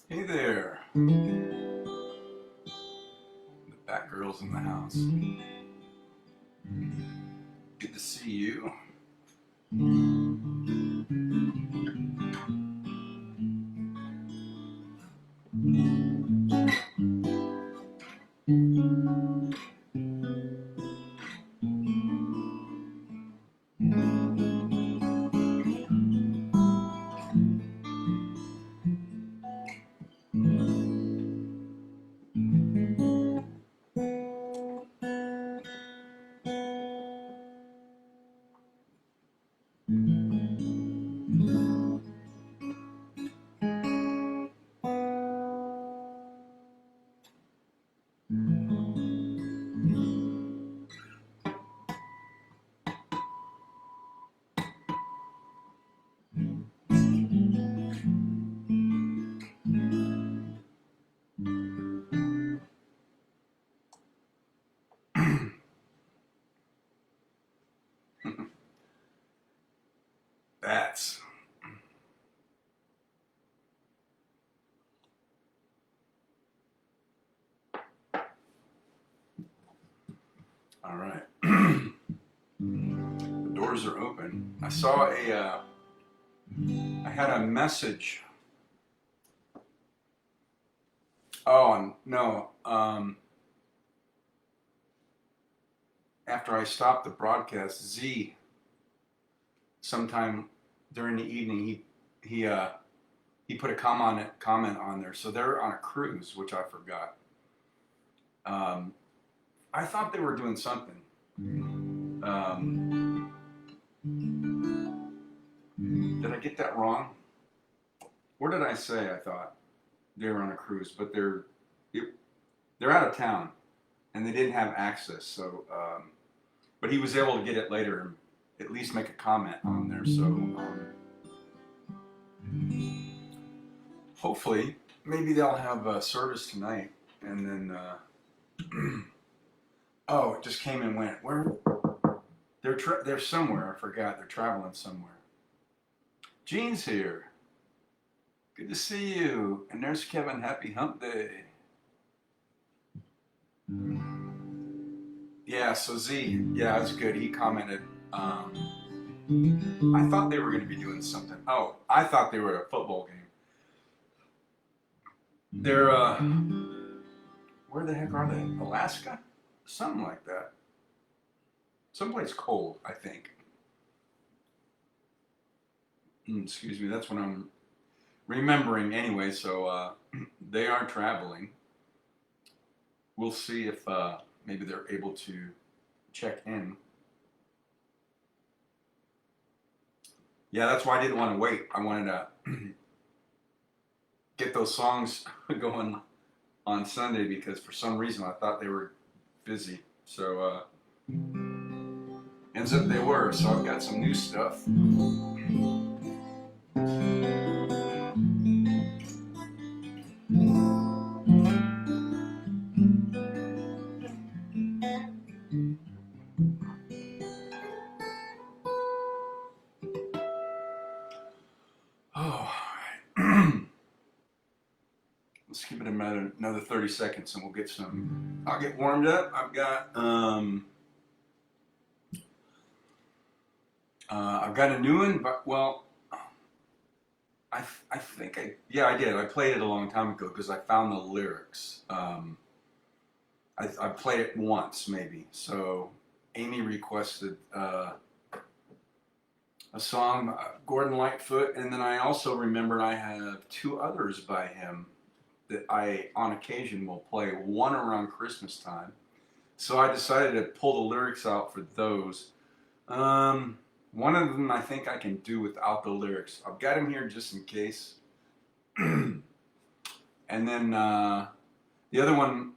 Hey there, the Batgirl's in the house. Good to see you. Bats. All right. The doors are open. I saw I had a message. Oh, no. After I stopped the broadcast, Z, sometime during the evening, he put a comment on there. So they're on a cruise, which I forgot. I thought they were doing something. Did I get that wrong? What did I say? I thought they were on a cruise, but they're out of town, and they didn't have access. So, but he was able to get it later and at least make a comment on there. So, hopefully, maybe they'll have service tonight, and then. Oh, it just came and went. Where? They're somewhere. I forgot. They're traveling somewhere. Gene's here. Good to see you. And there's Kevin. Happy Hump Day. Yeah. So Z. Yeah, that's good. He commented. I thought they were going to be doing something. Oh, I thought they were at a football game. They're where the heck are they? Alaska? Something like that. Someplace cold, I think. Excuse me, that's what I'm remembering anyway, so they are traveling. We'll see if maybe they're able to check in. Yeah, that's why I didn't want to wait. I wanted to get those songs going on Sunday because for some reason I thought they were busy. So ends up they were. So I've got some new stuff. Oh, let's give it another 30 seconds and we'll get some. I'll get warmed up. I've got a new one, but well, I think yeah, I did. I played it a long time ago because I found the lyrics. I played it once maybe. So Amy requested a song, Gordon Lightfoot, and then I also remembered I have two others by him that I, on occasion, will play. One around Christmas time. So I decided to pull the lyrics out for those. Um, One of them I think I can do without the lyrics. I've got them here just in case. And then the other one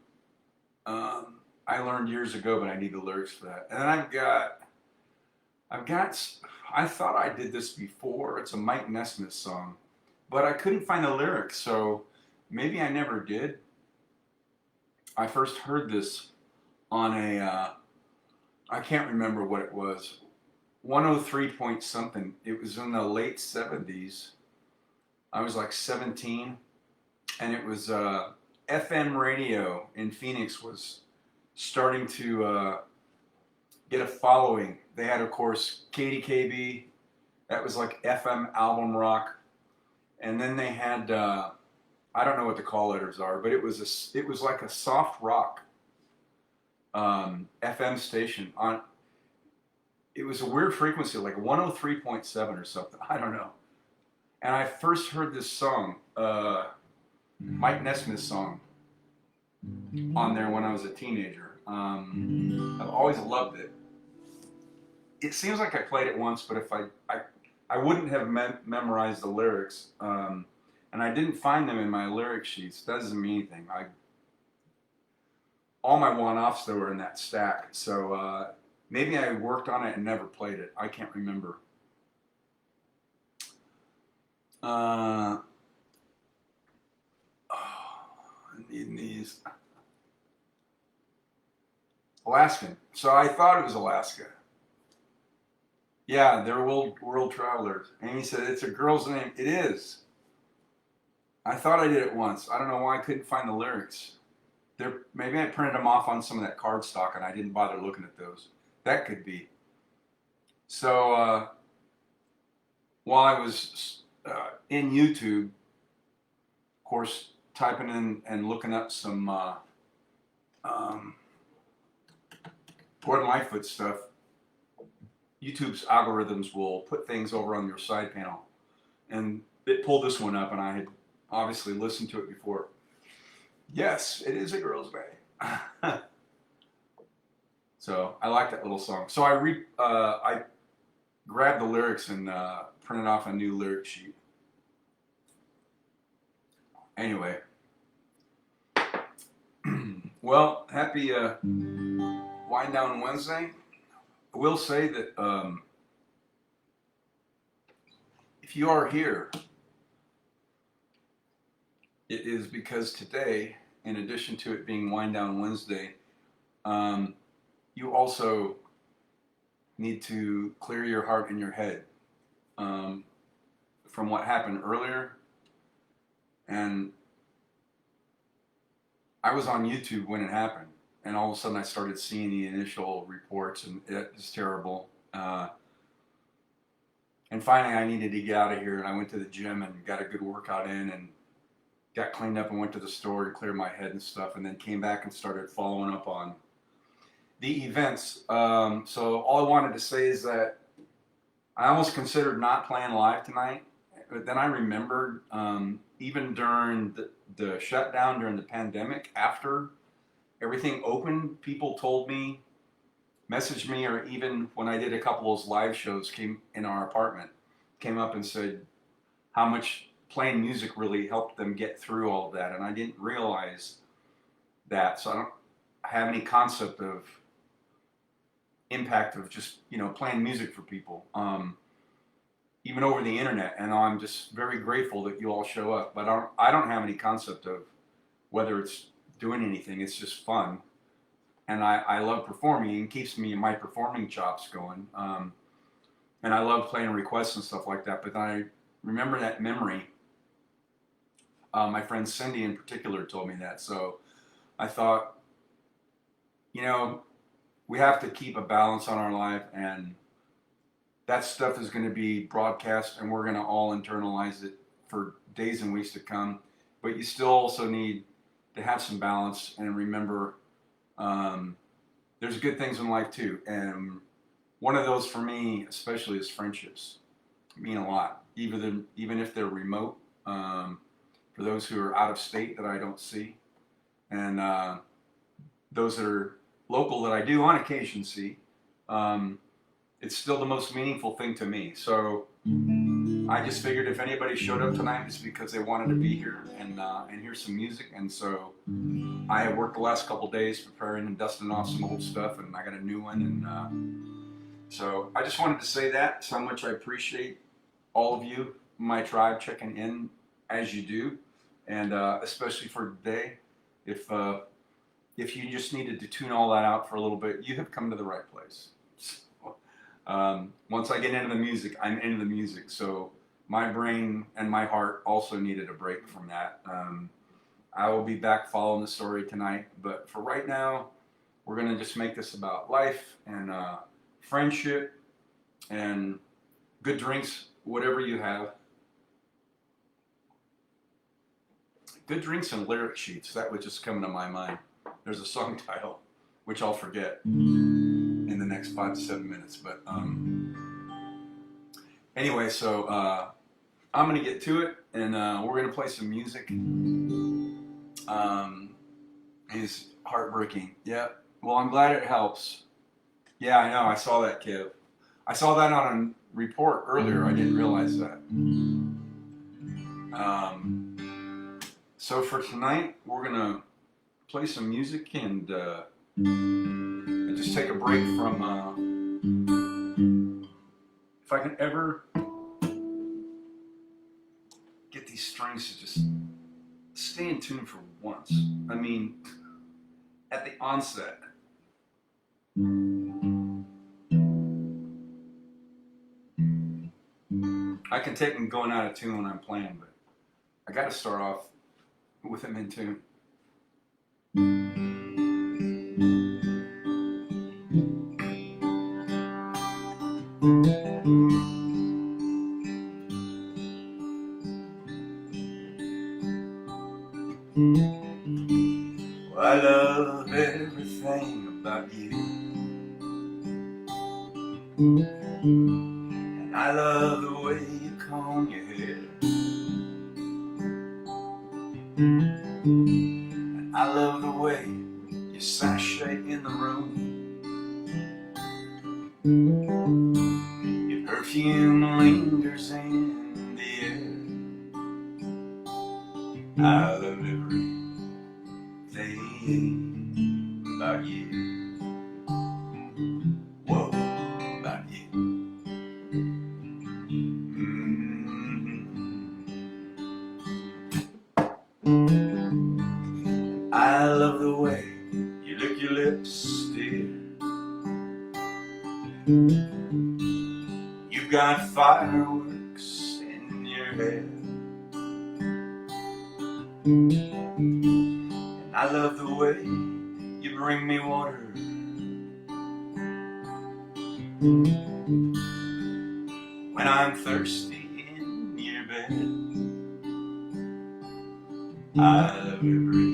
I learned years ago, but I need the lyrics for that. And then I've got, I thought I did this before. It's a Mike Nesmith song, but I couldn't find the lyrics, so maybe I never did. I first heard this on I can't remember what it was, 103 point something. It was in the late 70s. I was like 17, and it was FM radio in Phoenix was starting to get a following. They had, of course, KDKB. That was like FM album rock, and then they had I don't know what the call letters are, but it was like a soft rock FM station on. It was a weird frequency, like 103.7 or something. I don't know. And I first heard this song, Mike Nesmith song, on there when I was a teenager. I've always loved it. It seems like I played it once, but if I wouldn't have memorized the lyrics, and I didn't find them in my lyric sheets. That doesn't mean anything. All my one-offs though were in that stack, so maybe I worked on it and never played it. I can't remember. Oh, I need these. Alaskan. So I thought it was Alaska. Yeah, they're world travelers. Amy said it's a girl's name. It is. I thought I did it once. I don't know why I couldn't find the lyrics. Maybe I printed them off on some of that cardstock and I didn't bother looking at those. That could be. So while I was in YouTube, of course, typing in and looking up some Gordon Lightfoot stuff, YouTube's algorithms will put things over on your side panel. And it pulled this one up, and I had obviously listened to it before. Yes, it is a girl's band. So I like that little song. So I grabbed the lyrics and printed off a new lyric sheet. Anyway, well, happy Wind Down Wednesday. I will say that if you are here, it is because today, in addition to it being Wind Down Wednesday, you also need to clear your heart and your head from what happened earlier. And I was on YouTube when it happened, and all of a sudden I started seeing the initial reports, and it was terrible. And finally I needed to get out of here, and I went to the gym and got a good workout in and got cleaned up and went to the store to clear my head and stuff, and then came back and started following up on the events. So all I wanted to say is that I almost considered not playing live tonight, but then I remembered even during the shutdown during the pandemic, after everything opened, people told me, messaged me, or even when I did a couple of those live shows came in our apartment, came up and said how much playing music really helped them get through all of that. And I didn't realize that, so I don't have any concept of impact of just, playing music for people, even over the internet. And I'm just very grateful that you all show up, but I don't have any concept of whether it's doing anything. It's just fun, and I love performing, and keeps my performing chops going, and I love playing requests and stuff like that. But then I remember that memory. My friend Cindy in particular told me that, so I thought, we have to keep a balance on our life, and that stuff is going to be broadcast, and we're going to all internalize it for days and weeks to come. But you still also need to have some balance and remember there's good things in life too. And one of those for me, especially, is friendships. Mean a lot, even if they're remote. For those who are out of state that I don't see, and those that are local that I do on occasion see, it's still the most meaningful thing to me. So I just figured if anybody showed up tonight, it's because they wanted to be here and hear some music. And so I have worked the last couple days preparing and dusting off some old stuff, and I got a new one. And so I just wanted to say that how much I appreciate all of you, my tribe, checking in as you do, and especially for today. If you just needed to tune all that out for a little bit, you have come to the right place. Once I get into the music, I'm into the music. So my brain and my heart also needed a break from that. I will be back following the story tonight, but for right now, we're gonna just make this about life and friendship and good drinks, whatever you have. Good drinks and lyric sheets, that would just come to my mind. There's a song title, which I'll forget in the next 5 to 7 minutes. But anyway, so I'm going to get to it, and we're going to play some music. It's heartbreaking. Yeah, well, I'm glad it helps. Yeah, I know, I saw that, Kev. I saw that on a report earlier. I didn't realize that. So for tonight, we're going to play some music and just take a break from, if I can ever get these strings to just stay in tune for once. I mean, at the onset. I can take them going out of tune when I'm playing, but I got to start off with them in tune. Well, I love everything about you, and I love the way you comb your hair, and I love the way you sashay in the room. Your perfume lingers in the air. I love everything about you. Whoa, about you. I love the way you lick your lips, dear. You've got fireworks in your hair. And I love the way you bring me water when I'm thirsty in your bed. I love everything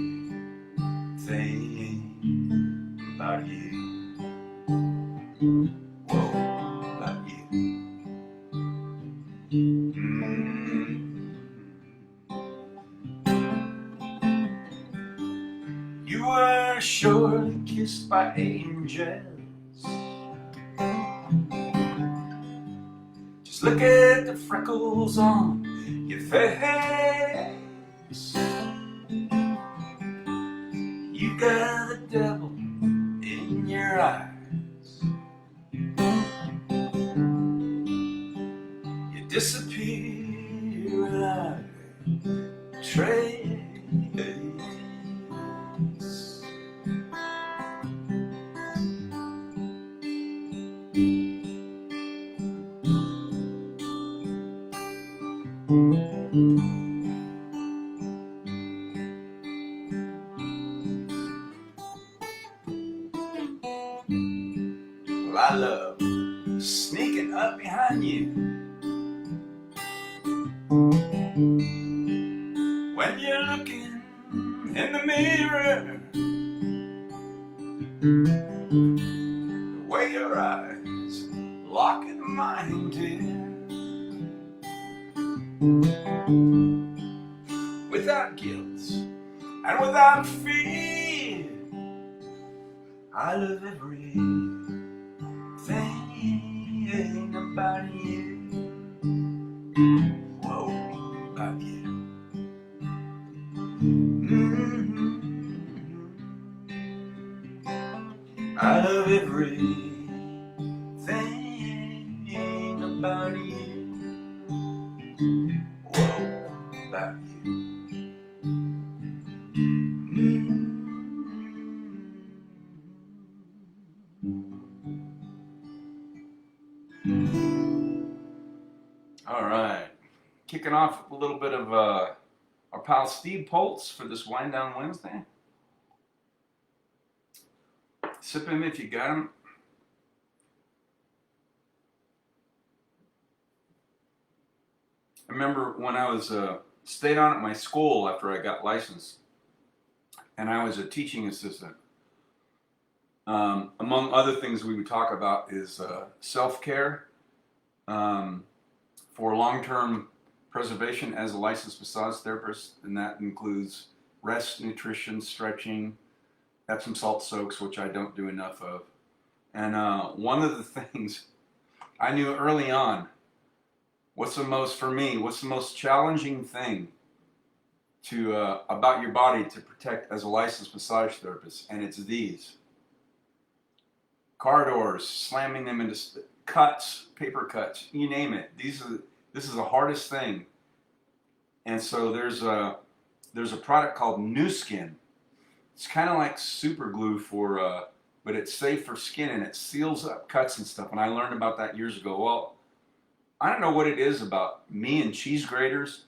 about you. Whoa, about you. You were surely kissed by angels. Just look at the freckles on your face. You got the devil in your eyes. You disappear without a trace. Well, I love sneaking up behind you the mirror, the way your eyes lock in mine, dear. Without guilt and without fear, I love everything about you. Whoa, about you. I love everything about you. Whoa, about you. All right, kicking off a little bit of our pal Steve Poltz for this Wind Down Wednesday. Sip him if you got him. I remember when I was stayed on at my school after I got licensed, and I was a teaching assistant. Among other things we would talk about is self-care for long-term preservation as a licensed massage therapist, and that includes rest, nutrition, stretching, Epsom salt soaks, which I don't do enough of. And one of the things I knew early on, what's the most challenging thing to about your body to protect as a licensed massage therapist, and it's these. Car doors, slamming them into cuts, paper cuts, you name it. This is the hardest thing. And so there's a product called Nu Skin. It's kind of like super glue but it's safe for skin and it seals up cuts and stuff. And I learned about that years ago. Well, I don't know what it is about me and cheese graters.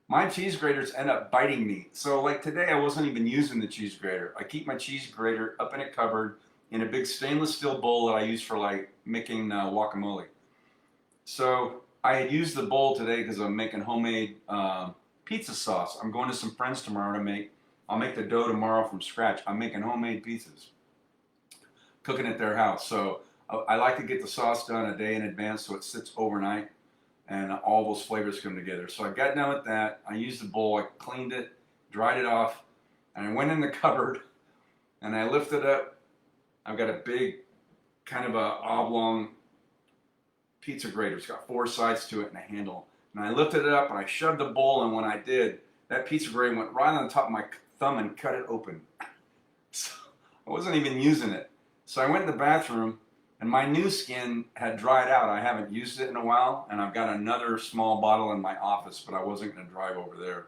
My cheese graters end up biting me. So like today, I wasn't even using the cheese grater. I keep my cheese grater up in a cupboard in a big stainless steel bowl that I use for like making guacamole. So I had used the bowl today because I'm making homemade pizza sauce. I'm going to some friends tomorrow I'll make the dough tomorrow from scratch. I'm making homemade pizzas, cooking at their house. So I like to get the sauce done a day in advance so it sits overnight and all those flavors come together. So I got done with that. I used the bowl, I cleaned it, dried it off, and I went in the cupboard and I lifted up. I've got a big kind of a oblong pizza grater. It's got 4 sides to it and a handle. And I lifted it up and I shoved the bowl, and when I did, that pizza grater went right on the top of my thumb and cut it open. So I wasn't even using it. So I went in the bathroom and my Nu Skin had dried out. I haven't used it in a while, and I've got another small bottle in my office, but I wasn't going to drive over there.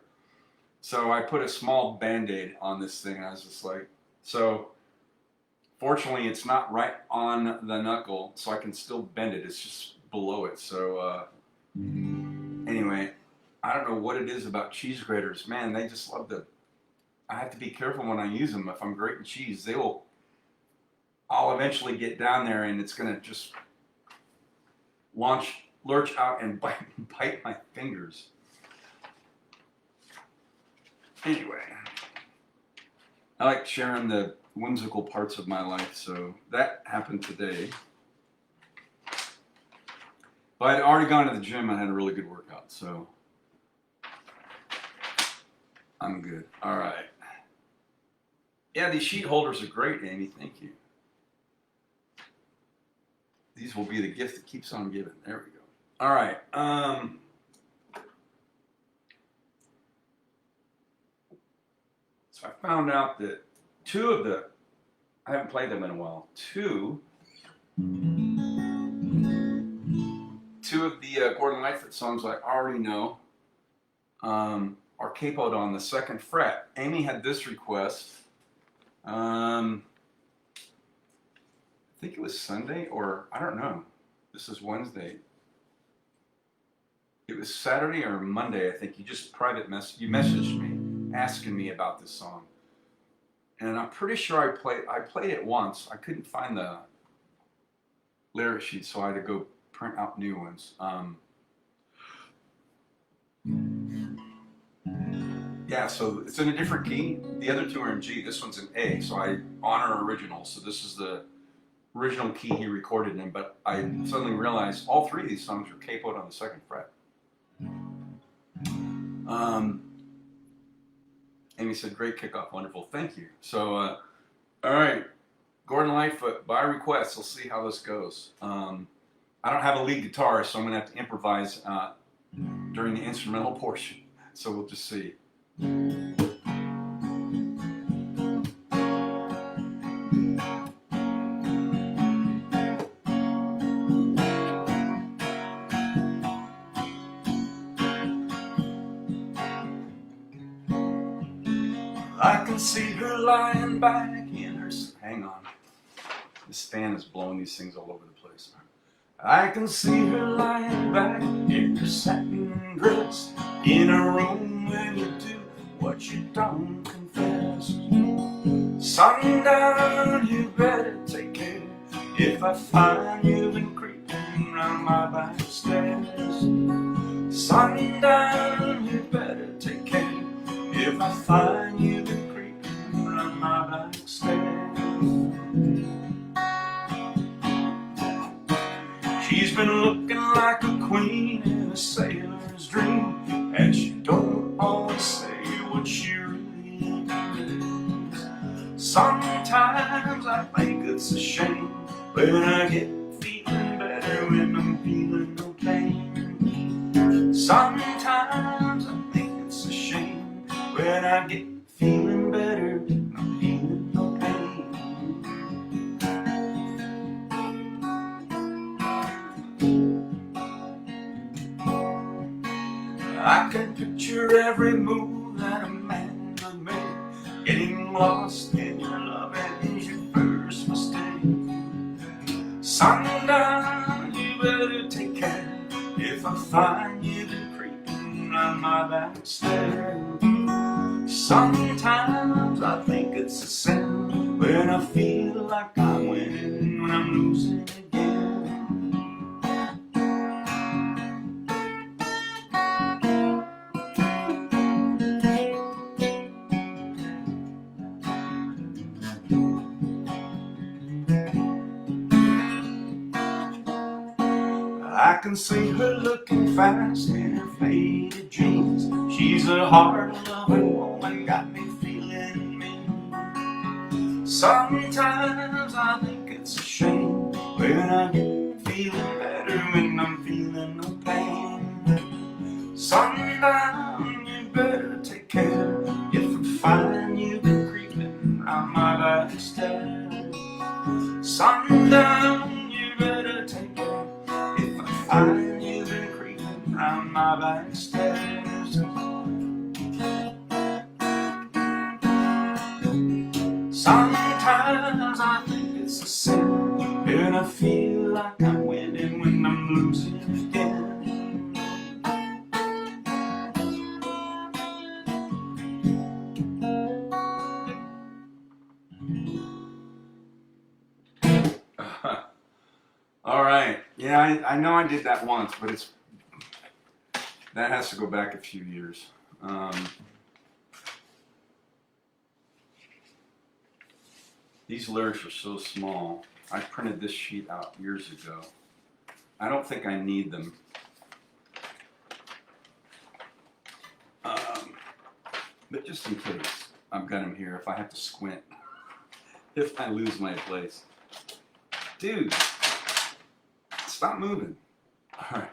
So I put a small Band-Aid on this thing, and I was just like, so fortunately it's not right on the knuckle, so I can still bend it. It's just below it. So anyway, I don't know what it is about cheese graters. Man, they just love I have to be careful when I use them. If I'm grating cheese, I'll eventually get down there and it's going to just lurch out and bite my fingers. Anyway, I like sharing the whimsical parts of my life, so that happened today. But I'd already gone to the gym and had a really good workout, so I'm good. All right. Yeah, these sheet holders are great, Amy. Thank you. These will be the gift that keeps on giving. There we go. All right. So I found out that I haven't played them in a while. Two of the Gordon Lightfoot songs I already know are capoed on the 2nd fret. Amy had this request. I think it was Sunday, or I don't know. This is Wednesday. It was Saturday or Monday, I think. You just you messaged me asking me about this song. And I'm pretty sure I played it once. I couldn't find the lyric sheet, so I had to go print out new ones. Yeah, so it's in a different key. The other two are in G. This one's in A. So I honor original. So this is the original key he recorded in. But I suddenly realized all three of these songs are capoed on the second fret. Amy said, "Great kickoff, wonderful, thank you." So, all right, Gordon Lightfoot, by request. We'll see how this goes. I don't have a lead guitar, so I'm gonna have to improvise during the instrumental portion. So we'll just see. I can see her lying back in her... Hang on. This fan is blowing these things all over the place. I can see her lying back in her satin dress, in a room where you do what you don't confess. Sundown, you better take care if I find you've been creeping round my back stairs. Sundown, you better take care if I find you've been creeping round my back stairs. She's been looking like a queen in a sailor's dream, and she don't always say what she really means. Sometimes I think it's a shame when I get feeling better when I'm feeling no pain. Sometimes I think it's a shame when I get feeling better when I'm feeling no pain. I can picture every move that a man would make, getting lost in your love is your first mistake. Sundown, you better take care if I find you've been creeping round my back stairs. Sometimes I think it's a sin when I feel like I'm winning, when I'm losing again. I can see her looking fast in her faded jeans. She's a hard-loving woman, got me feeling mean. Sometimes I think it's a shame when I get feeling better when I'm feeling no pain. Sundown, you better take care if I find you've been creeping round my back stairs. Sundown, you better take care if I find you've been creeping round my back stairs. Sometimes I think it's a sin, and I feel like I'm winning when I'm losing again. All right. Yeah, I know I did that once, but that has to go back a few years. These lyrics are so small. I printed this sheet out years ago. I don't think I need them. But just in case, I've got them here if I have to squint. If I lose my place. Dude, stop moving. All right.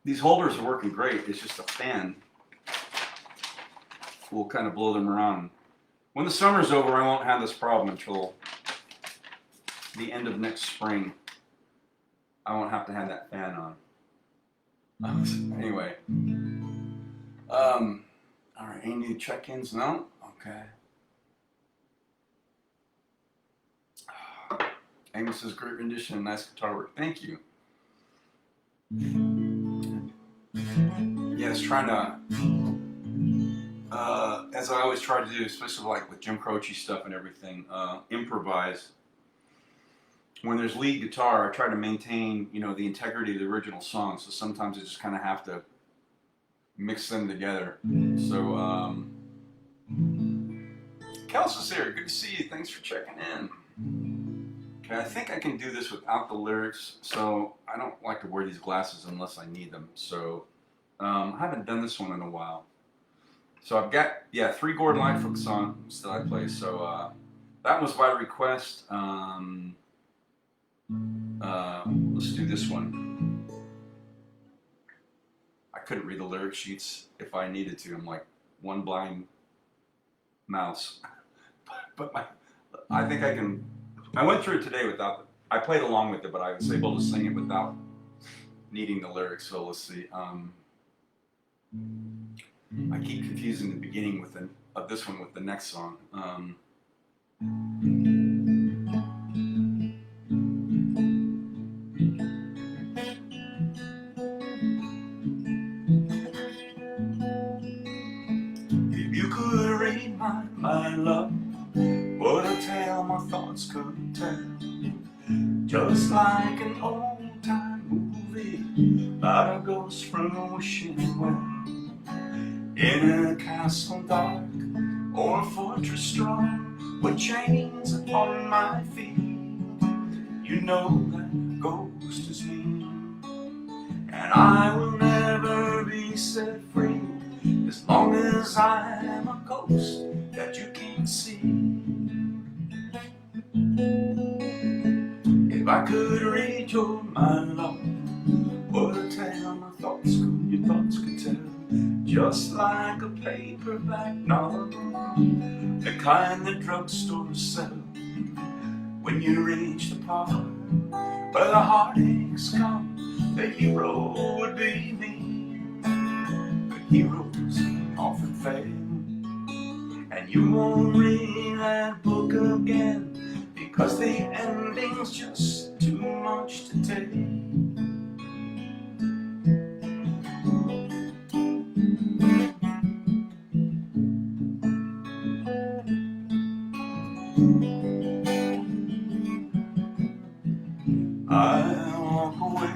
These holders are working great. It's just a fan will kind of blow them around. When the summer's over, I won't have this problem until the end of next spring. I won't have to have that fan on. Anyway. All right, any new check-ins? No? Okay. Amy says, great rendition, nice guitar work. Thank you. Yes, trying to, as I always try to do, especially like with Jim Croce stuff and everything, improvise. When there's lead guitar, I try to maintain, the integrity of the original song. So sometimes I just kind of have to mix them together. So, Kels is here. Good to see you. Thanks for checking in. Okay, I think I can do this without the lyrics. So I don't like to wear these glasses unless I need them. So I haven't done this one in a while. So I've got, yeah, 3 Gordon Lightfoot songs that I play. So that was by request. Let's do this one. I couldn't read the lyric sheets if I needed to. I'm like one blind mouse. But I think I can. I went through it today without. I played along with it, but I was able to sing it without needing the lyrics. So let's see. I keep confusing the beginning with of this one with the next song. If you could read my love, what a tale my thoughts could tell. Just like an old-time movie about a ghost from a wishing well. In a castle dark or a fortress strong, with chains upon my feet, you know that ghost is me. And I will never be set free as long as I am a ghost that you can't see. If I could read your mind, Lord, what a tale my thoughts could, your thoughts could tell. Just like a paperback novel, the kind that drugstores sell. When you reach the part where the heartaches come, the hero would be me. But heroes often fail, and you won't read that book again, because the ending's just too much to take. I walk away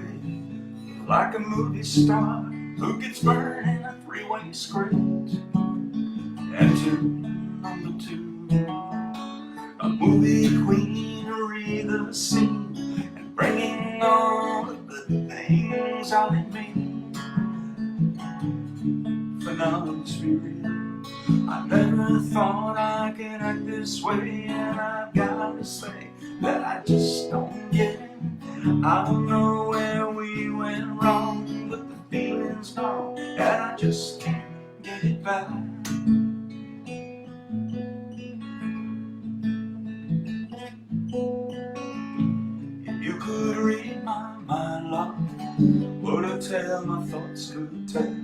like a movie star who gets burned in a 3-way script. Enter number 2, a movie queen to read the scene and bringing all the good things out in me. For now, let's be real, I never thought I could act this way, and I've got to say that I just don't get it. I don't know where we went wrong, but the feeling's gone, and I just can't get it back. If you could read my mind, Lord, what a tale my thoughts could tell.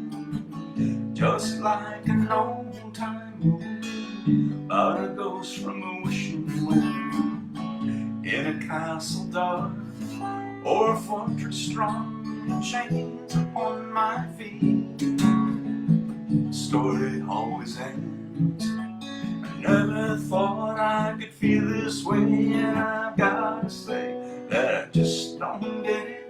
Just like an old-time movie about a ghost from a wishing well. In a castle dark or a fortress strong, with chains upon my feet, the story always ends. I never thought I could feel this way, and I've got to say that I just don't get it.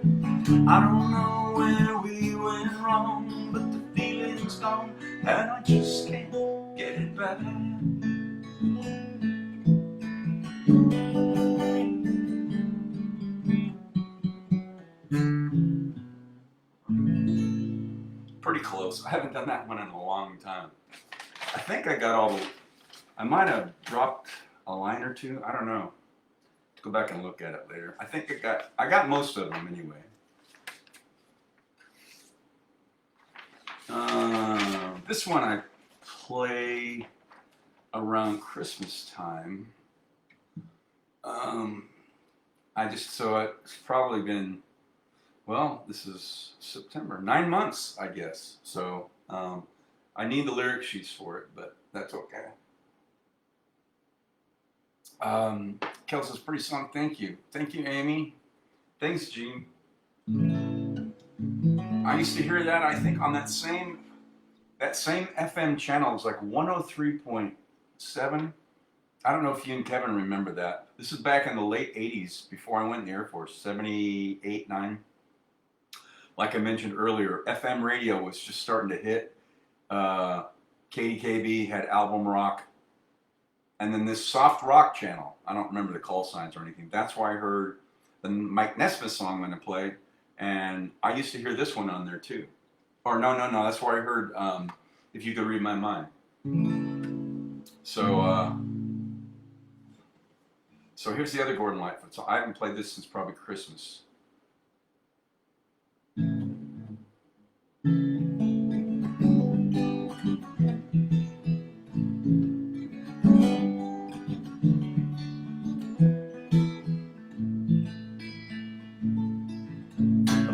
I don't know where we went wrong, but the feeling's gone, and I just can't get it back. Pretty close. I haven't done that one in a long time. I think I got all the. I might have dropped a line or two. I don't know. Go back and look at it later. I think I got most of them anyway. This one I play around Christmas time. It's probably been, well, this is September, 9 months, I guess. So I need the lyric sheets for it, but that's okay. Kelsey's pretty song. Thank you, Amy. Thanks, Gene. I used to hear that, I think, on that same FM channel. It was like 103.7. I don't know if you and Kevin remember that. This is back in the late 80s, before I went in the Air Force, 78, 9. Like I mentioned earlier, FM radio was just starting to hit. Uh, KDKB had album rock, and then this soft rock channel. I don't remember the call signs or anything. That's why I heard the Mike Nesmith song when it played, and I used to hear this one on there too. Or no, that's where I heard If You Could Read My Mind. So here's the other Gordon Lightfoot. So I haven't played this since probably Christmas. The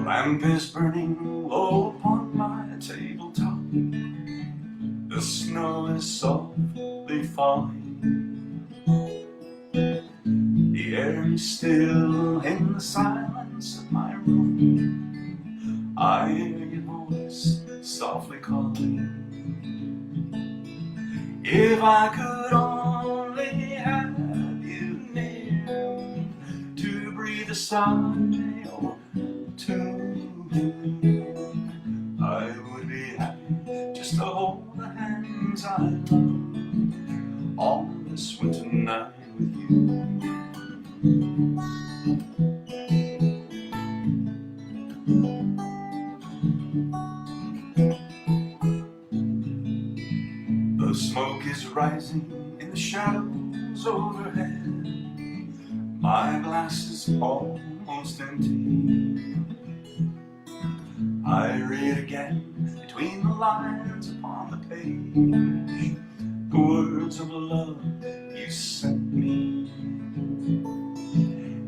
lamp is burning low upon my tabletop. The snow is softly falling. The air is still in the silence of my room. I hear your voice softly calling. If I could only have you near to breathe a sigh or two, I would be happy just to hold the hands I love on this winter night with you. The smoke is rising in the shadows overhead. My glass is almost empty. I read again between the lines upon the page the words of love you sent me.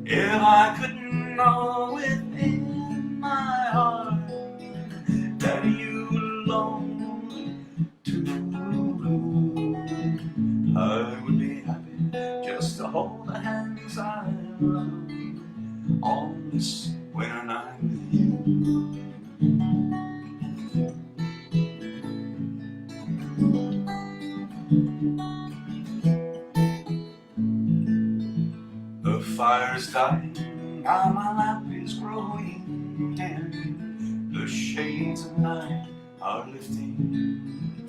If I could know within my heart that you belong to me, I would be happy just to hold the hands I love on this winter night with you. The fire's dying, now my lamp is growing dim. The shades of night are lifting.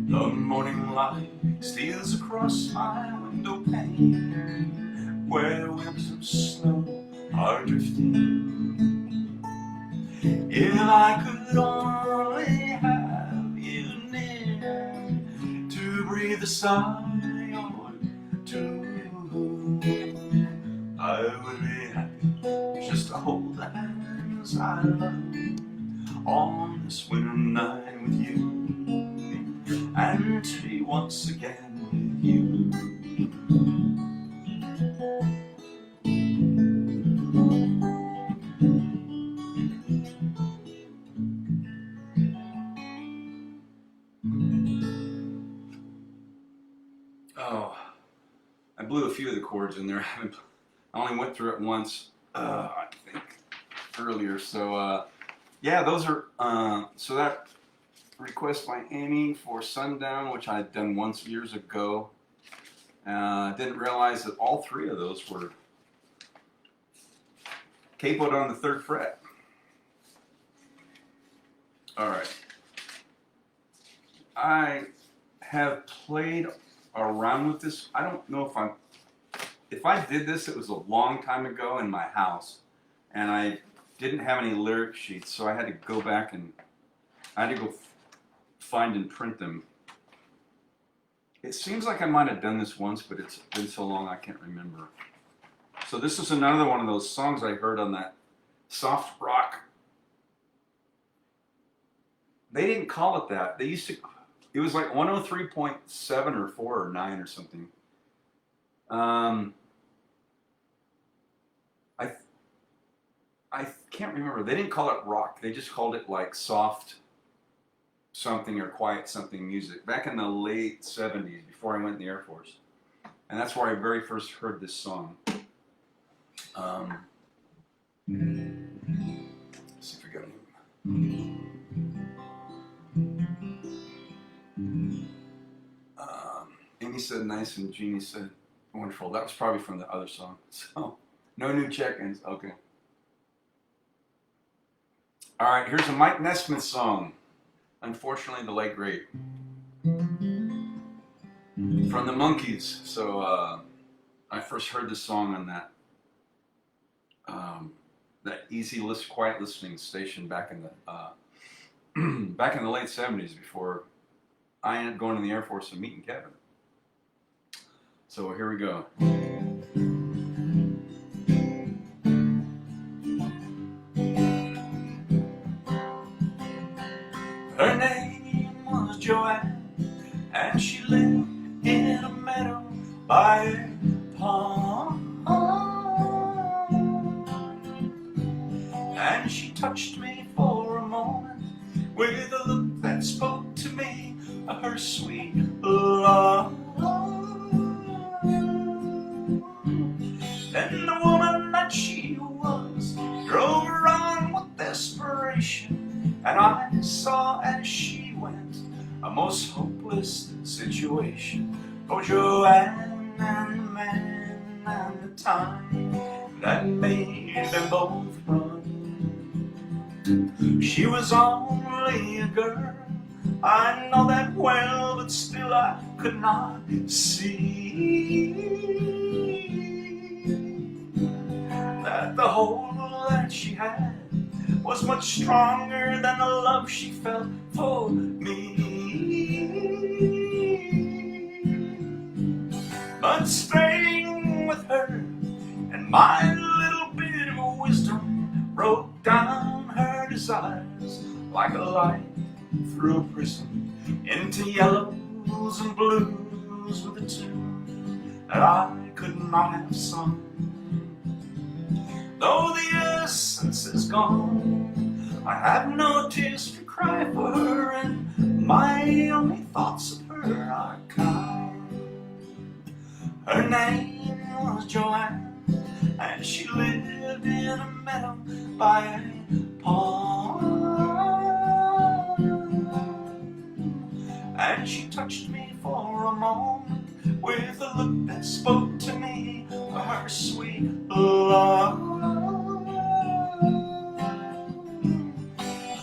The morning light steals across my window pane, where webs of snow are drifting. If I could only have you near to breathe a sigh or two, I would be happy just to hold the hands I love on this winter night with you, and to be once again with you. Oh, I blew a few of the chords in there. I only went through it once, I think, earlier. So, yeah, those are, so that request by Amy for Sundown, which I had done once years ago. Didn't realize that all three of those were capoed on the 3rd fret. All right. I have played around with this. I don't know if I did this, it was a long time ago in my house, and I didn't have any lyric sheets, so I had to go back and I had to go find and print them. It seems like I might have done this once, but it's been so long I can't remember. So this is another one of those songs I heard on that soft rock. They didn't call it that. They used to, it was like 103.7 or 4 or 9 or something. I can't remember. They didn't call it rock. They just called it like soft something or quiet something music back in the late 70s before I went in the Air Force. And that's where I very first heard this song. Let's see if we got any. Amy said nice and Jeannie said wonderful. That was probably from the other song. So, no new check-ins. Okay. All right, here's a Mike Nesmith song. unfortunately, the late great from the Monkees. So I first heard this song on that easy list, quiet listening station back in the back in the late '70s, before I ended up going to the Air Force and meeting Kevin. So here we go. Her name was Joanne, and she lived in a meadow by a pond. And she touched me for a moment with a look that spoke to me of her sweet love. Then the woman that she was drove her on with desperation, and I saw as she went a most hopeless situation. For Joanne and the man and the time that made them both run. She was only a girl, I know that well, but still I could not see that the hold that she had was much stronger than the love she felt for me. But staying with her and my little bit of wisdom broke down her desires like a light through a prism into yellows and blues with a tune that I could not have sung. Though the essence is gone, I have no tears to cry for her, and my only thoughts of her are kind. Her name was Joanne, and she lived in a meadow by a pond. And she touched me for a moment with a look that spoke to me of her sweet love.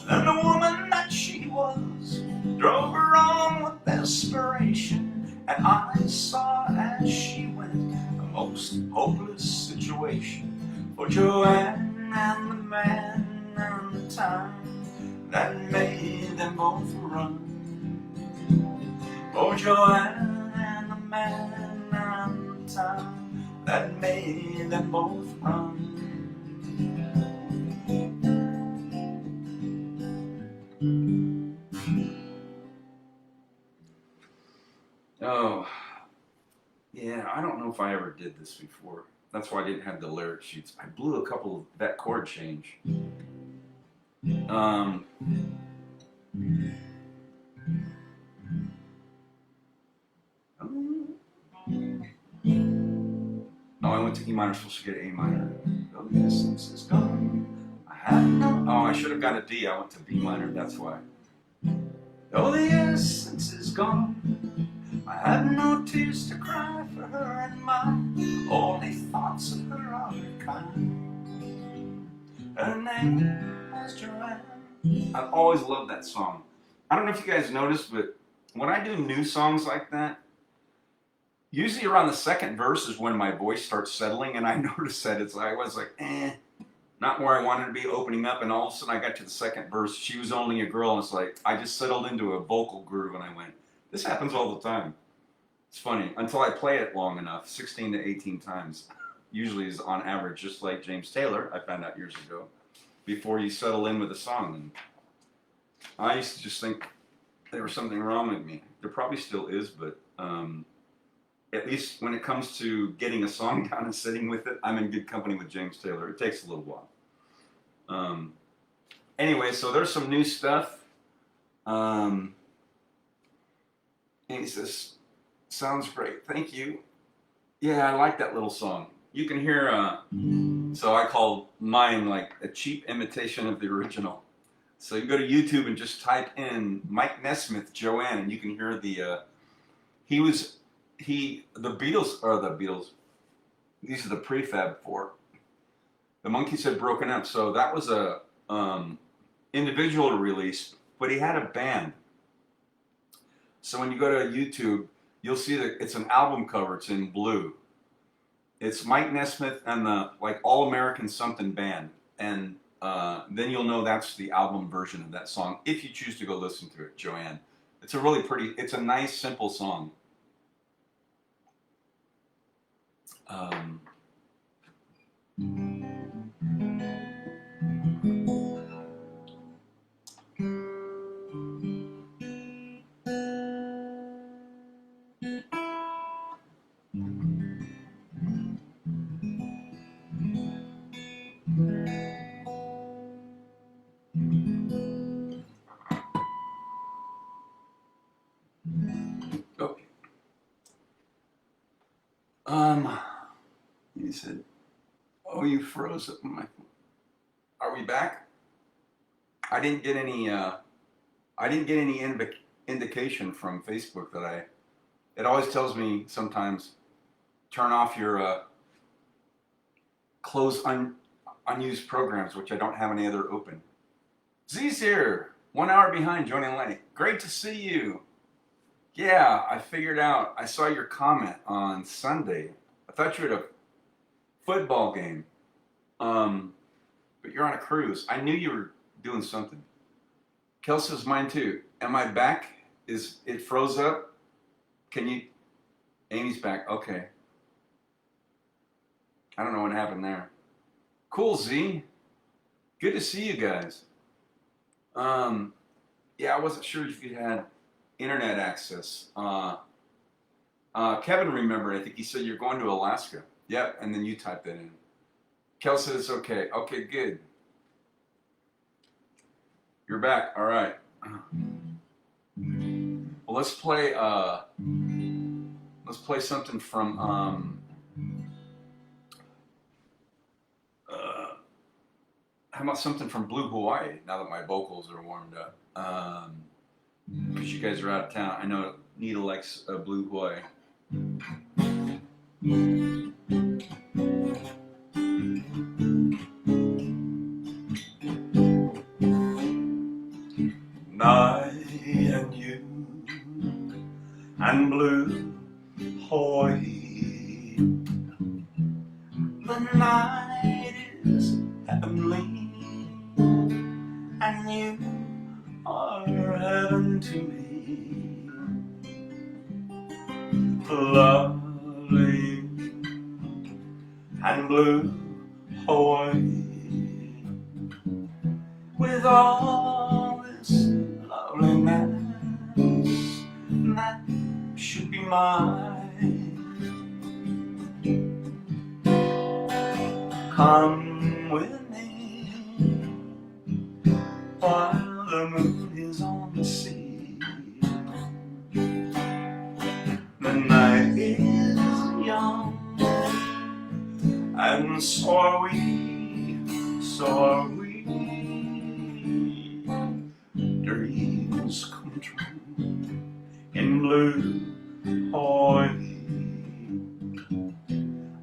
Then the woman that she was drove her on with desperation, and I saw as she went a most hopeless situation. For Joanne and the man and the time that made them both run. For Joanne and the man and the time that made them both run. Oh, yeah, I don't know if I ever did this before. That's why I didn't have the lyric sheets. I blew a couple of that chord change. No, I went to E minor, supposed to get A minor. Oh, the essence is gone. I have no. Oh, I should have got a D. I went to B minor. That's why. Oh, the essence is gone. I have no tears to cry for her, and my only thoughts of her are kind. Her name was Joanne. I've always loved that song. I don't know if you guys noticed, but when I do new songs like that, usually around the second verse is when my voice starts settling, and I noticed that I was like, not where I wanted to be opening up, and all of a sudden I got to the second verse. She was only a girl, and it's like I just settled into a vocal groove, and I went, this happens all the time. It's funny, until I play it long enough, 16 to 18 times, usually is on average, just like James Taylor, I found out years ago, before you settle in with a song. And I used to just think there was something wrong with me. There probably still is, but at least when it comes to getting a song down and sitting with it, I'm in good company with James Taylor. It takes a little while. Anyway, so there's some new stuff. And he says, sounds great, thank you. Yeah, I like that little song. You can hear, so I call mine like a cheap imitation of the original. So you go to YouTube and just type in Mike Nesmith, Joanne, and you can hear the Beatles, these are the prefab for. The Monkees had broken up, so that was a individual release, but he had a band. So when you go to YouTube, you'll see that it's an album cover. It's in blue. It's Mike Nesmith and the like All American Something Band, and then you'll know that's the album version of that song if you choose to go listen to it, Joanne. It's a really pretty. It's a nice, simple song. Um, okay. He said, "Oh, you froze up my." Are we back? I didn't get any. I didn't get any indication from Facebook that I. It always tells me sometimes, turn off your close unused programs, which I don't have any other open. Z's here, 1 hour behind, joining late. Great to see you. Yeah, I figured out. I saw your comment on Sunday. I thought you had a football game, but you're on a cruise. I knew you were doing something. Kelsey's mine too. Am I back? Is it froze up? Can you? Amy's back. Okay. I don't know what happened there. Cool, Z. Good to see you guys. Yeah, I wasn't sure if you had internet access. Kevin remembered. I think he said you're going to Alaska. Yep, and then you typed that in. Kel said it's okay. Okay, good. You're back. All right. Well, let's play something from how about something from Blue Hawaii? Now that my vocals are warmed up, because you guys are out of town. I know Nita likes Blue Hawaii. I and you and Blue Hawaii. The night is heavenly, and you are heaven to me. Lovely and Blue Hawaii, with all this loveliness that should be mine. Come with me while the moon is on the sea. The night is young, and so are we, so are we. Dreams come true in Blue Hawaii,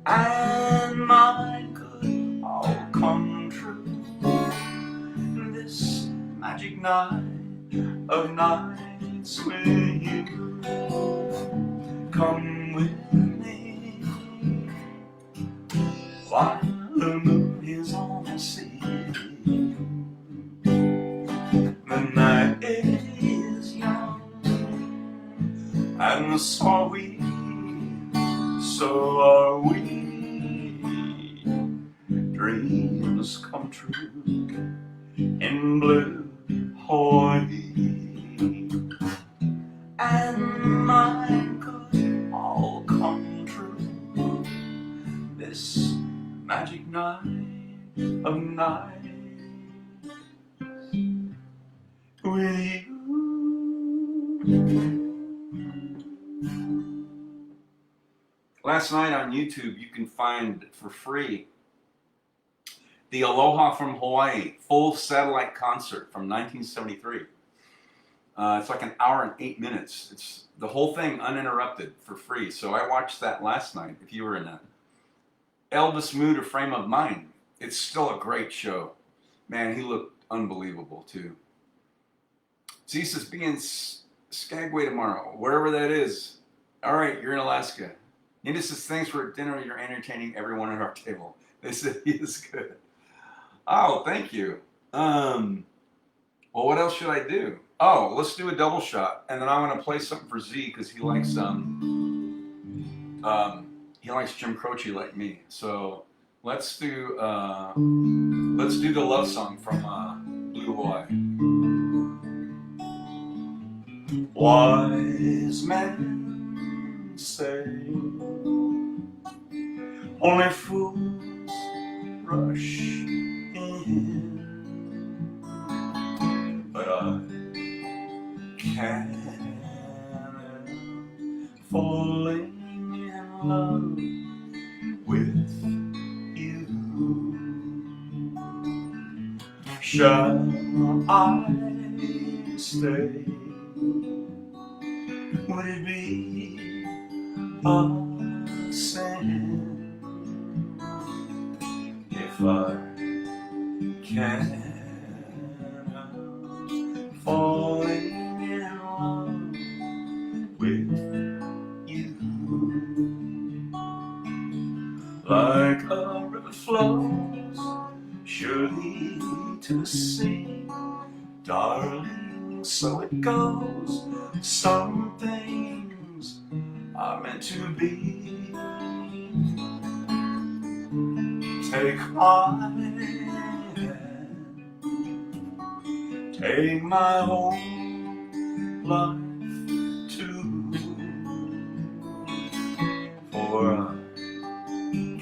and mine could all come true this magic night of nights with you. Come with me while the moon is on the sea. The night is young, and so are we, so are we. Dreams come true in Blue Hawaii, and mine could all come true this magic night of nights with you. Last night on YouTube, you can find for free the Aloha from Hawaii full satellite concert from 1973. It's like an hour and 8 minutes. It's the whole thing uninterrupted for free. So I watched that last night. If you were in a Elvis mood or frame of mind, it's still a great show. Man, he looked unbelievable too. Jesus, be in Skagway tomorrow, wherever that is. All right, you're in Alaska. Nita says, thanks for dinner. You're entertaining everyone at our table. They said he is good. Oh, thank you. Well, what else should I do? Oh, let's do a double shot, and then I want to play something for Z because he likes Jim Croce like me. So let's do the love song from Blue Hawaii. Wise men say only fools rush in, but I can't help falling in love with you. Shall I stay? Would it be a sin if I can't help falling in love with you? Like a river flows surely to the sea, darling, so it goes. Some things are meant to be. Take my hand, take my whole life too, for I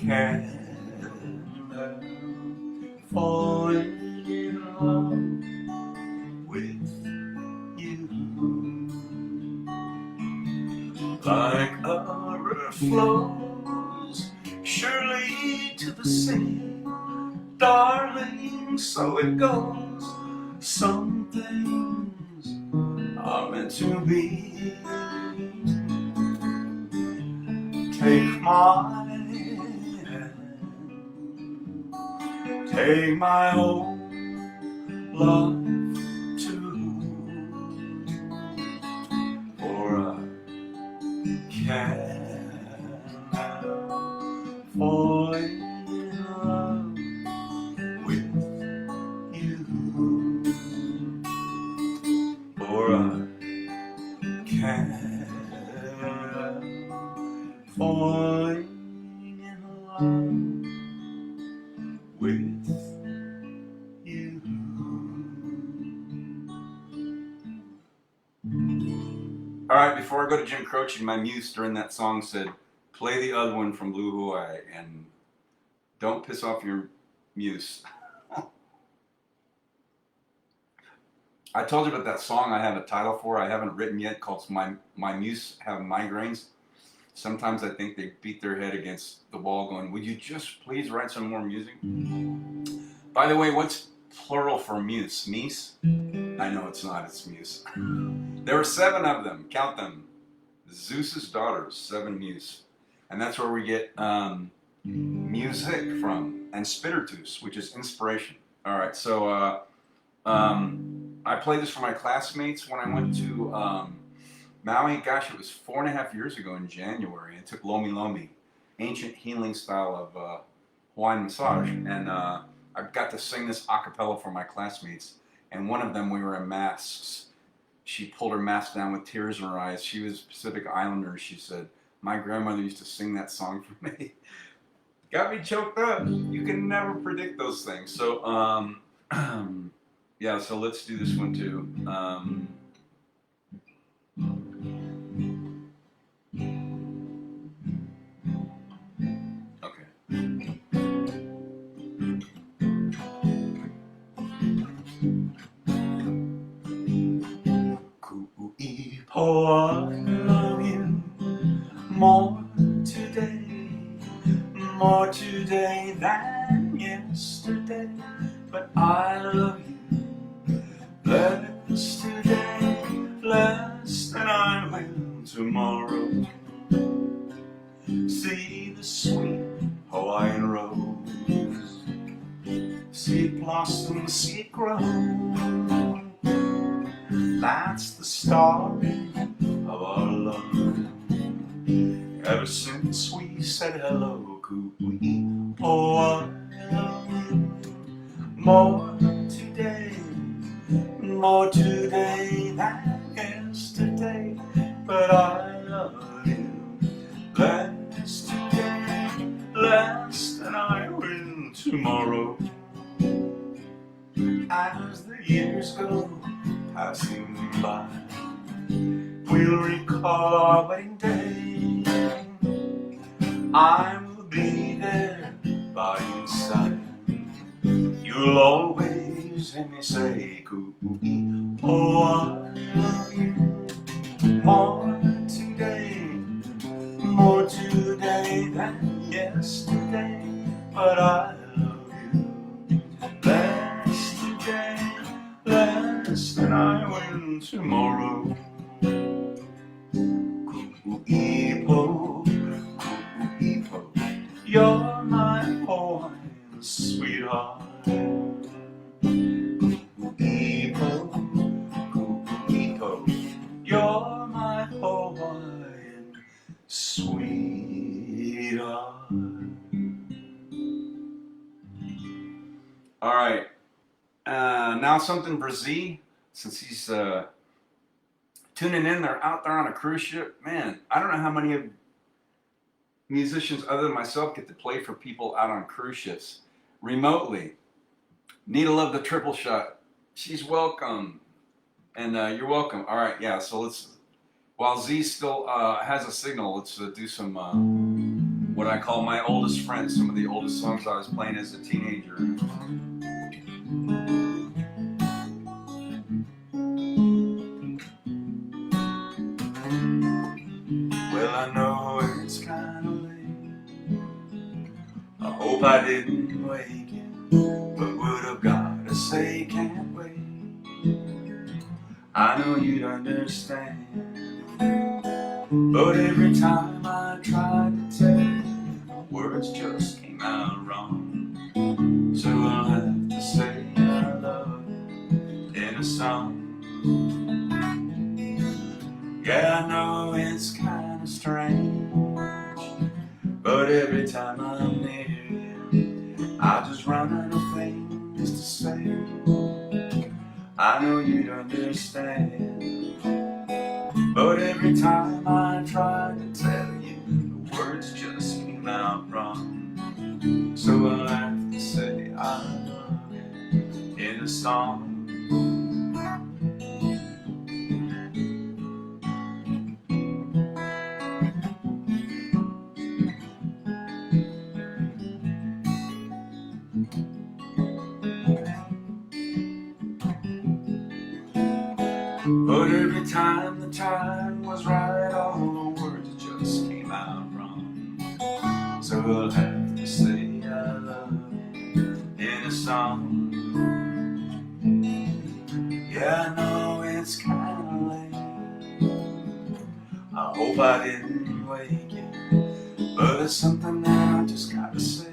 can't help falling in love with you. Like a river flows surely to the sea, darling, so it goes. Some things are meant to be. Take my hand, take my whole life too, for I can't help falling in love with you, for I can't help falling in love with you. All right, before I go to Jim Croce, my muse during that song said, play the other one from Blue Hawaii, and don't piss off your muse. I told you about that song I have a title for, I haven't written yet, called My Muse Have Migraines. Sometimes I think they beat their head against the wall going, would you just please write some more music? By the way, what's plural for muse? Mies? I know it's not, it's muse. There were 7 of them, count them. Zeus's daughters, 7 muse. And that's where we get music from, and spiritus, which is inspiration. All right, so I played this for my classmates when I went to Maui. Gosh, it was 4.5 years ago in January. I took Lomi Lomi, ancient healing style of Hawaiian massage, and I got to sing this a cappella for my classmates. And one of them, we were in masks. She pulled her mask down with tears in her eyes. She was Pacific Islander. She said, my grandmother used to sing that song for me. Got me choked up. You can never predict those things. So, yeah, so let's do this one too. Okay. Ku'ipo, I love you more today than yesterday, but I love you less today, less than I will tomorrow. See the sweet Hawaiian rose, see it blossom, see it grow, That's the story of our love. Ever since we said hello, coo-ee, oh, I love you more today than yesterday. But I love you less today, less than I will tomorrow. As the years go passing by, we'll recall our wedding day. I will be there by your side. You'll always hear me say, coo-ee, oh, I love you more today than yesterday. But I love you less today, less than I will tomorrow. Coo-ee, po, coo-ee, po, you're my Hawaiian sweetheart. Coo-ee, po, coo-ee, po, you're my Hawaiian sweetheart. All right, now something for Z, since he's tuning in. They're out there on a cruise ship. Man, I don't know how many of musicians other than myself get to play for people out on cruise ships remotely. Nita Love the Triple Shot. She's welcome. And you're welcome. All right, yeah, so let's, while Z still has a signal, let's do some what I call my oldest friends, some of the oldest songs I was playing as a teenager. Well, I know it's kind of late. I hope I didn't wake you, but what I've got to say can't wait. I know you'd understand, but every time I tried to tell you, words just came out wrong. So I'll have to say I love you in a song. Yeah, I know it's kind of strange, but every time I'm near you, I just run out of things to say. I know you'd understand, but every time I try to tell you, the words just came out wrong. So I'll have to say I love you in a song. But every time the time was right, all the words just came out wrong. So I'll have to say I love you in a song. Yeah, I know it's kind of late. I hope I didn't wake you, but there's something that I just gotta say.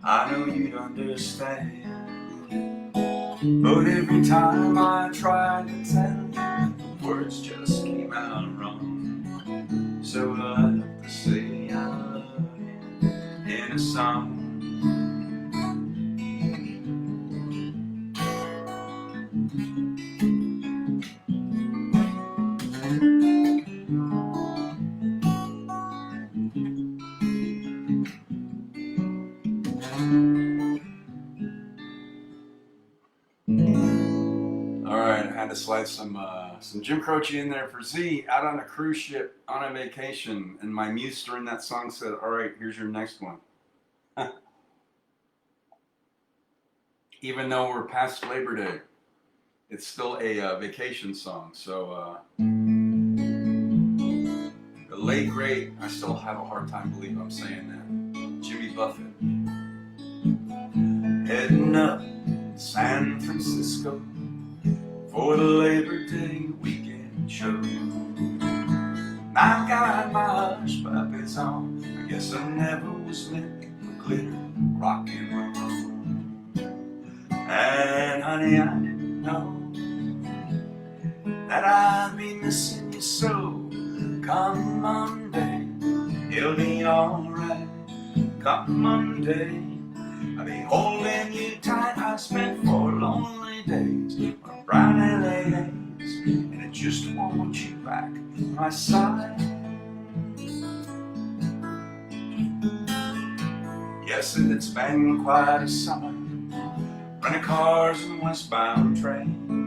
I know you'd understand, but every time I try to tell you, the words just came out wrong. So I'll have to say I love you in a song. Alright, I had to slide some Jim Croce in there for Z, out on a cruise ship, on a vacation, and my muse during that song said, alright, here's your next one. Even though we're past Labor Day, it's still a vacation song, so the late great, I still have a hard time believing I'm saying that, Jimmy Buffett. Heading up San Francisco for the Labor Day weekend show. I've got my hush puppies on. I guess I never was meant for glitter, rock and roll. And honey, I didn't know that I'll be missing you so. Come Monday, it'll be alright. Come Monday, I'll be holding you tight. I spent 4 lonely days on a brown LA haze, and I just want you back on my side. Yes, and it's been quite a summer, running cars and westbound trains.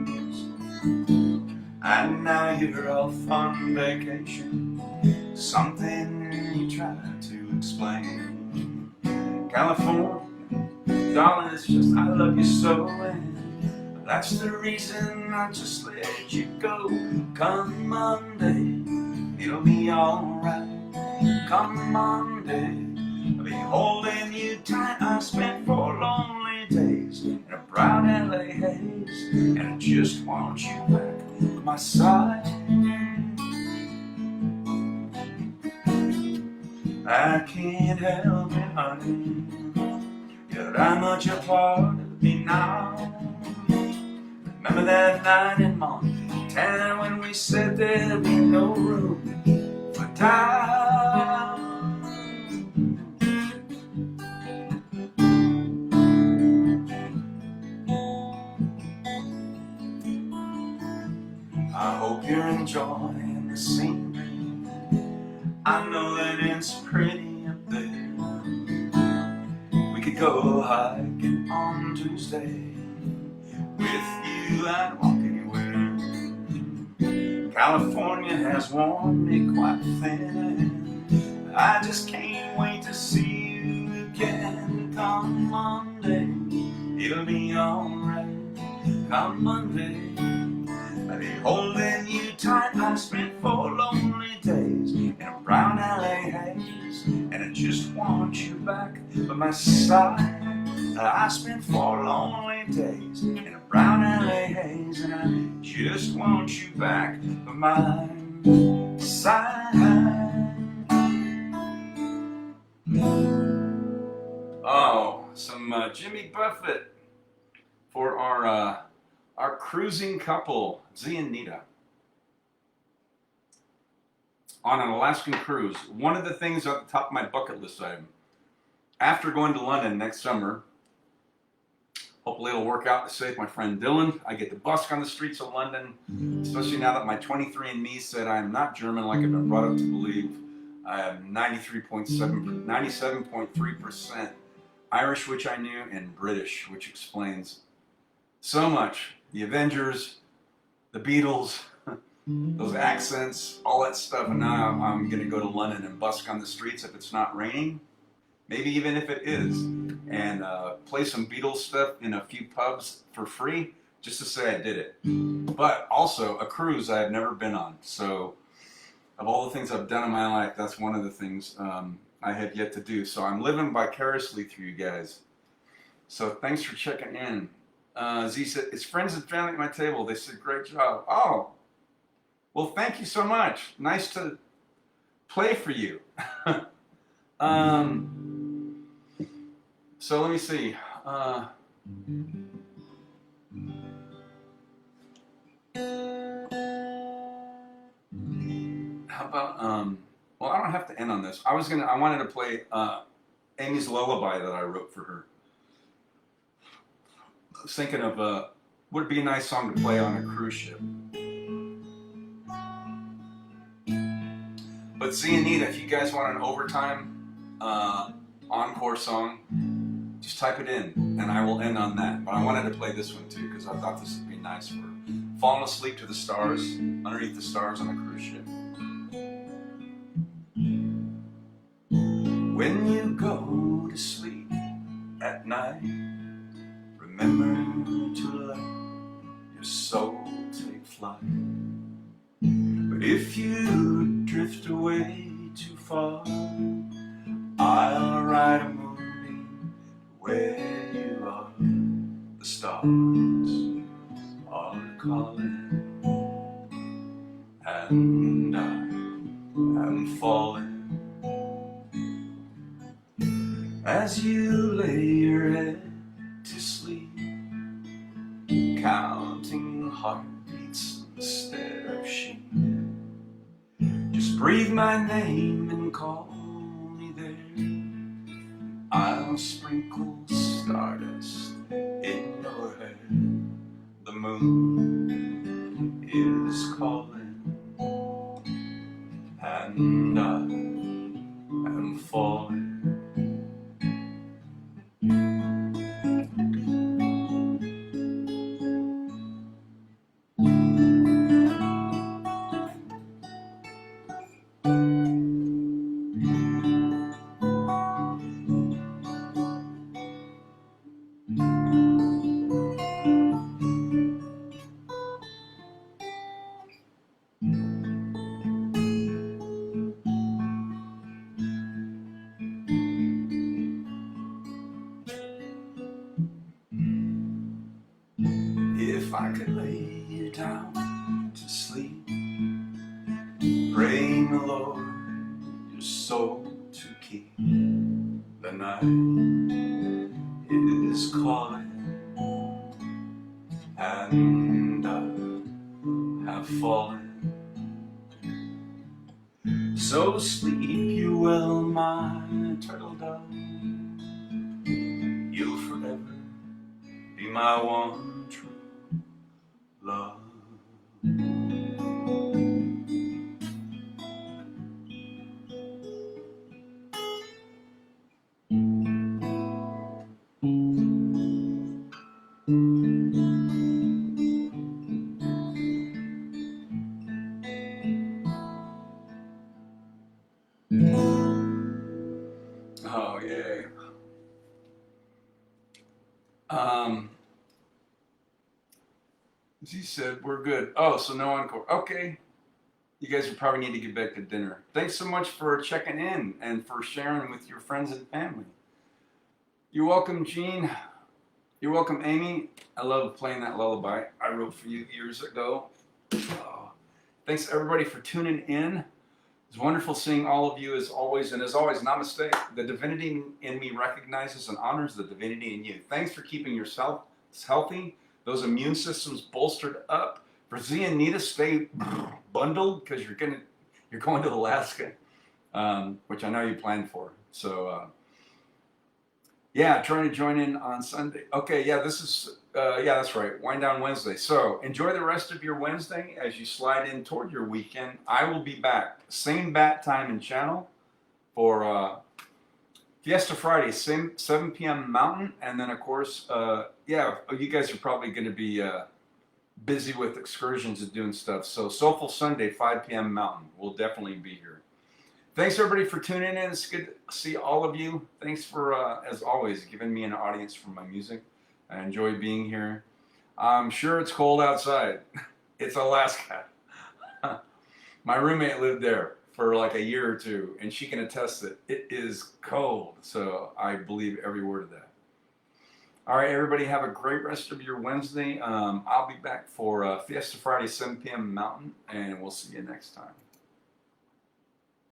And now you're off on vacation, something you try to explain. California, darling, it's just I love you so, and that's the reason I just let you go. Come Monday, it'll be alright. Come Monday, I'll be holding you tight. I spent 4 lonely days in a brown LA haze, and I just want you back on my side. I can't help it, honey, you're that much a part of me now. Remember that night in Montana when we said there'd be no room for doubt? I hope you're enjoying the scenery. I know that it's pretty up there. We could go hiking on Tuesday. With you I'd walk anywhere. California has worn me quite thin. I just can't wait to see you again. Come Monday, it'll be alright. Come Monday, I'll be holding you tight. I spent 4 lonely days in a brown LA haze, and I just want you back by my side. I spent 4 lonely days in a brown LA haze, and I just want you back by my side. Oh, some Jimmy Buffett for our cruising couple, Z and Nita, on an Alaskan cruise. One of the things at the top of my bucket list item, after going to London next summer, hopefully it'll work out to save my friend Dylan. I get to busk on the streets of London, especially now that my 23andMe said I'm not German like I've been brought up to believe. I am 97.3% Irish, which I knew, and British, which explains so much. The Avengers, the Beatles, those accents, all that stuff. And now I'm going to go to London and busk on the streets if it's not raining, maybe even if it is, and play some Beatles stuff in a few pubs for free, just to say I did it. But also a cruise I have never been on. So of all the things I've done in my life, that's one of the things I have yet to do. So I'm living vicariously through you guys. So thanks for checking in. Z said, it's friends and family at my table. They said, great job. Oh, well, thank you so much. Nice to play for you. So let me see. How about, well, I don't have to end on this. I wanted to play Amy's Lullaby that I wrote for her. I was thinking of, would be a nice song to play on a cruise ship. But Z and Nita, if you guys want an overtime encore song, just type it in and I will end on that. But I wanted to play this one too because I thought this would be nice for falling asleep to the stars, underneath the stars on a cruise ship. When you go to sleep at night, remember to let your soul take flight. But if you drift away too far, I'll ride a moonbeam where you are. The stars are calling, and I am falling. As you lay your head to sleep, counting heartbeats instead breathe my name and call me there. I'll sprinkle stardust in your hair. The moon is calling, and I am falling. If I could lay you down to sleep, praying the Lord your soul to keep, the night is calling, and I have fallen. So sleep you well, my turtle dove. You'll forever be my one true love. Oh, yeah. As he said, we're good. Oh, so no encore. Okay. You guys will probably need to get back to dinner. Thanks so much for checking in and for sharing with your friends and family. You're welcome, Gene. You're welcome, Amy. I love playing that lullaby I wrote for you years ago. Oh. Thanks, everybody, for tuning in. It's wonderful seeing all of you as always. And as always, namaste. The divinity in me recognizes and honors the divinity in you. Thanks for keeping yourself healthy, those immune systems bolstered up. For Z and Nita, stay bundled because you're going to Alaska, which I know you planned for. So, yeah, trying to join in on Sunday. Okay, yeah, this is, yeah, that's right, Wind Down Wednesday. So enjoy the rest of your Wednesday as you slide in toward your weekend. I will be back, same bat time and channel for Fiesta Friday, same 7 p.m. Mountain. And then, of course, yeah, you guys are probably going to be busy with excursions and doing stuff. So Soulful Sunday, 5 p.m. Mountain. We'll definitely be here. Thanks, everybody, for tuning in. It's good to see all of you. Thanks for, as always, giving me an audience for my music. I enjoy being here. I'm sure it's cold outside. It's Alaska. My roommate lived there for like a year or two, and she can attest that it is cold. So I believe every word of that. All right, everybody, have a great rest of your Wednesday. I'll be back for Fiesta Friday, 7 p.m. Mountain, and we'll see you next time.